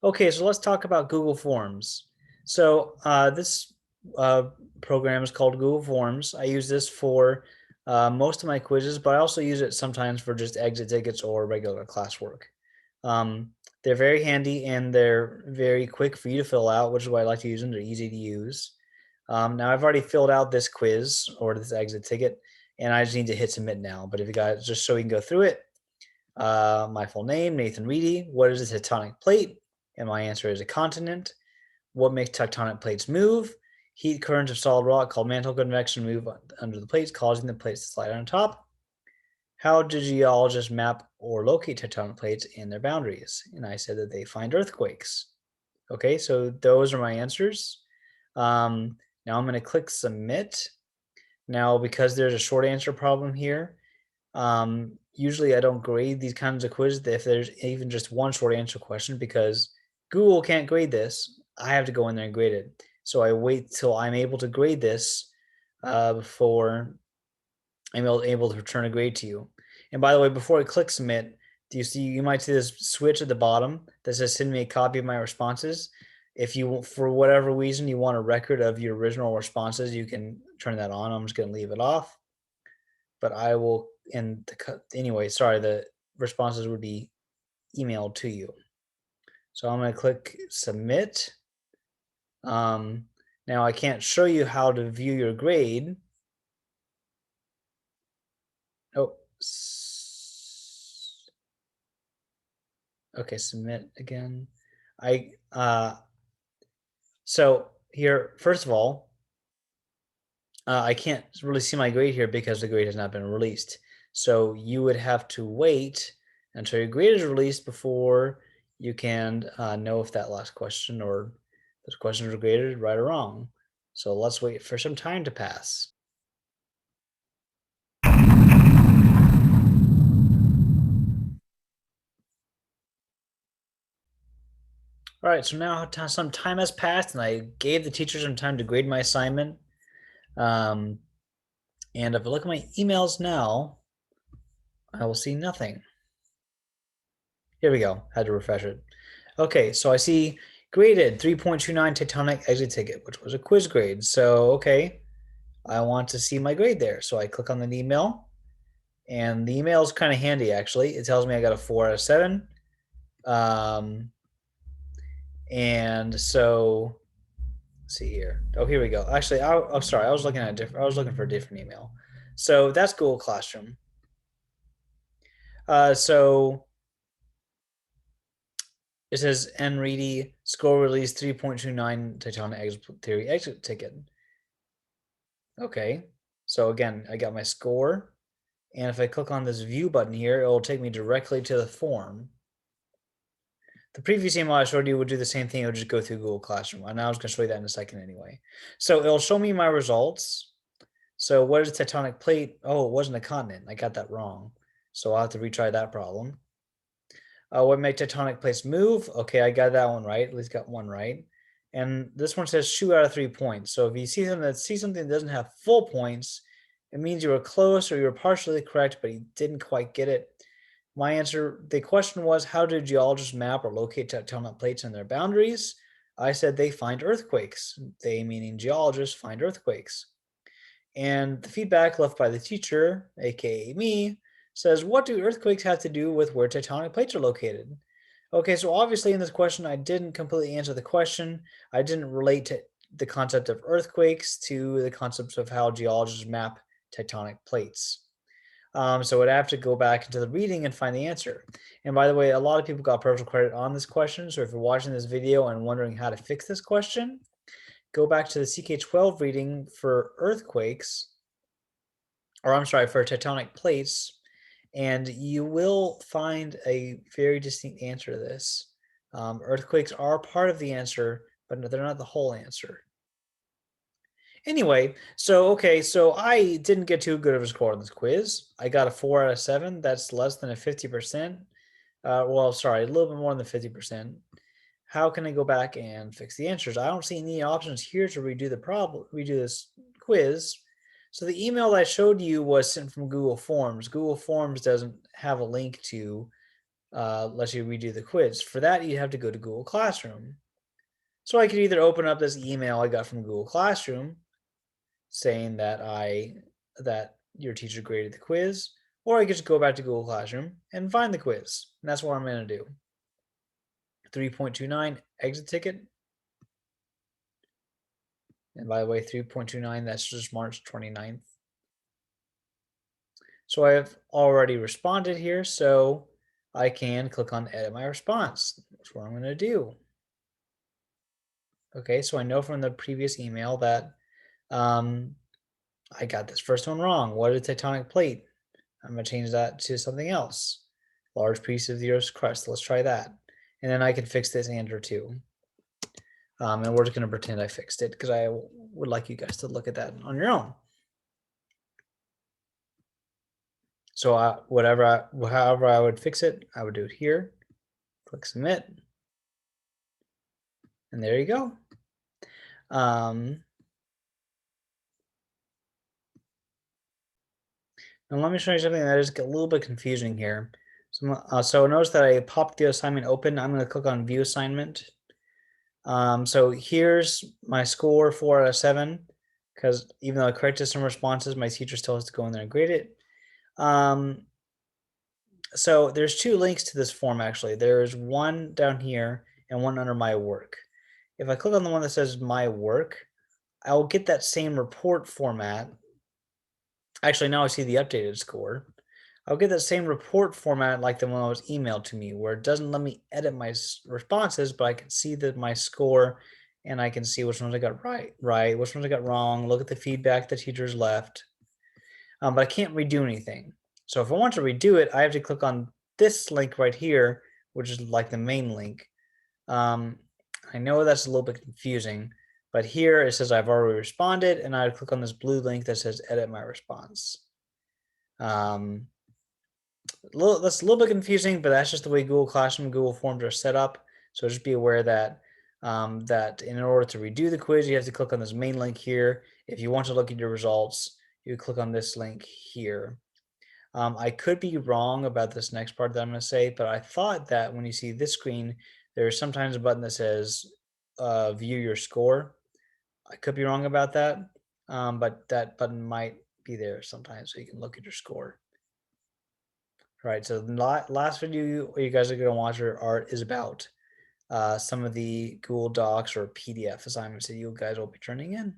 Okay, so let's talk about Google Forms. So this program is called Google Forms. I use this for most of my quizzes, but I also use it sometimes for just exit tickets or regular classwork. Um, they're very handy and they're very quick for you to fill out, which is why I like to use them. They're easy to use. Now I've already filled out this quiz or this exit ticket, and I just need to hit submit now. But if you guys just so we can go through it, my full name, Nathan Reedy. What is a tectonic plate? And my answer is a continent. What makes tectonic plates move? Heat currents of solid rock called mantle convection move under the plates, causing the plates to slide on top. How do geologists map or locate tectonic plates and their boundaries? And I said that they find earthquakes. Okay, so those are my answers. Now I'm going to click submit. Now, because there's a short answer problem here, usually I don't grade these kinds of quizzes if there's even just one short answer question because Google can't grade this. I have to go in there and grade it. So I wait till I'm able to grade this before I'm able to return a grade to you. And by the way, before I click submit, do you see, you might see this switch at the bottom that says send me a copy of my responses. If you, for whatever reason, you want a record of your original responses, you can turn that on. I'm just going to leave it off. But I will, and anyway, sorry, the responses would be emailed to you. So I'm going to click submit. Now I can't show you how to view your grade. Oh, okay, submit again. So here, first of all, I can't really see my grade here because the grade has not been released. So you would have to wait until your grade is released before you can know if that last question or those questions are graded right or wrong. So let's wait for some time to pass. All right, so now some time has passed and I gave the teacher some time to grade my assignment. And if I look at my emails now, I will see nothing. Here we go. Had to refresh it. Okay, so I see graded 3.29 tectonic exit ticket, which was a quiz grade. So, okay, I want to see my grade there. So I click on the email, and the email is kind of handy actually. It tells me I got a 4 out of 7. And so let's see here. Oh, here we go. Actually, I'm sorry. I was looking for a different email. So that's Google Classroom. So it says NReady score release 3.29 Titanic exit theory exit ticket. Okay, so again, I got my score, and if I click on this view button here, it will take me directly to the form. The previous email I showed you would do the same thing. It would just go through Google Classroom. And I was going to show you that in a second anyway. So it'll show me my results. So what is a tectonic plate? Oh, it wasn't a continent. I got that wrong. So I'll have to retry that problem. What make tectonic plates move? Okay, I got that one right. At least got one right. And this one says 2 out of 3 points. So if you see something that doesn't have full points, it means you were close or you were partially correct, but you didn't quite get it. My answer, the question was, how do geologists map or locate tectonic plates and their boundaries? I said they find earthquakes. They, meaning geologists, find earthquakes. And the feedback left by the teacher, aka me, says, what do earthquakes have to do with where tectonic plates are located? Okay, so obviously in this question, I didn't completely answer the question. I didn't relate to the concept of earthquakes to the concepts of how geologists map tectonic plates. So I'd have to go back into the reading and find the answer. And by the way, a lot of people got partial credit on this question. So if you're watching this video and wondering how to fix this question, go back to the CK12 reading for earthquakes, or I'm sorry, for tectonic plates, and you will find a very distinct answer to this. Earthquakes are part of the answer, but they're not the whole answer. Anyway, so okay, so I didn't get too good of a score on this quiz. I got a 4 out of 7. That's less than a 50%. Well, sorry, a little bit more than 50%. How can I go back and fix the answers? I don't see any options here to redo this quiz. So the email that I showed you was sent from Google Forms. Google Forms doesn't have a link to lets you redo the quiz. For that, you have to go to Google Classroom. So I could either open up this email I got from Google Classroom saying that your teacher graded the quiz, or I could just go back to Google Classroom and find the quiz. And that's what I'm going to do. 3.29 exit ticket. And by the way, 3.29, that's just March 29th. So I have already responded here, so I can click on edit my response. That's what I'm going to do. Okay, so I know from the previous email that I got this first one wrong. What is a tectonic plate? I'm going to change that to something else. Large piece of the Earth's crust. Let's try that. And then I can fix this answer too. And we're just going to pretend I fixed it because I would like you guys to look at that on your own. So however I would fix it, I would do it here. Click submit. And there you go. Now let me show you something that is a little bit confusing here. So notice that I popped the assignment open. I'm going to click on view assignment. So here's my score, 4 out of 7, because even though I corrected some responses, my teacher still has to go in there and grade it. So there's 2 links to this form actually. There's one down here and one under my work. If I click on the one that says my work, I will get that same report format. Actually, now I see the updated score. I'll get that same report format like the one that was emailed to me, where it doesn't let me edit my responses, but I can see that my score and I can see which ones I got right, which ones I got wrong, look at the feedback the teachers left. But I can't redo anything. So if I want to redo it, I have to click on this link right here, which is like the main link. I know that's a little bit confusing, but here it says I've already responded, and I click on this blue link that says edit my response. That's a little bit confusing, but that's just the way Google Classroom and Google Forms are set up. So just be aware that that in order to redo the quiz, you have to click on this main link here. If you want to look at your results, you click on this link here. I could be wrong about this next part that I'm going to say, but I thought that when you see this screen, there's sometimes a button that says view your score. I could be wrong about that, but that button might be there sometimes so you can look at your score. All right, so the last video you guys are going to watch is about some of the Google Docs or PDF assignments that you guys will be turning in.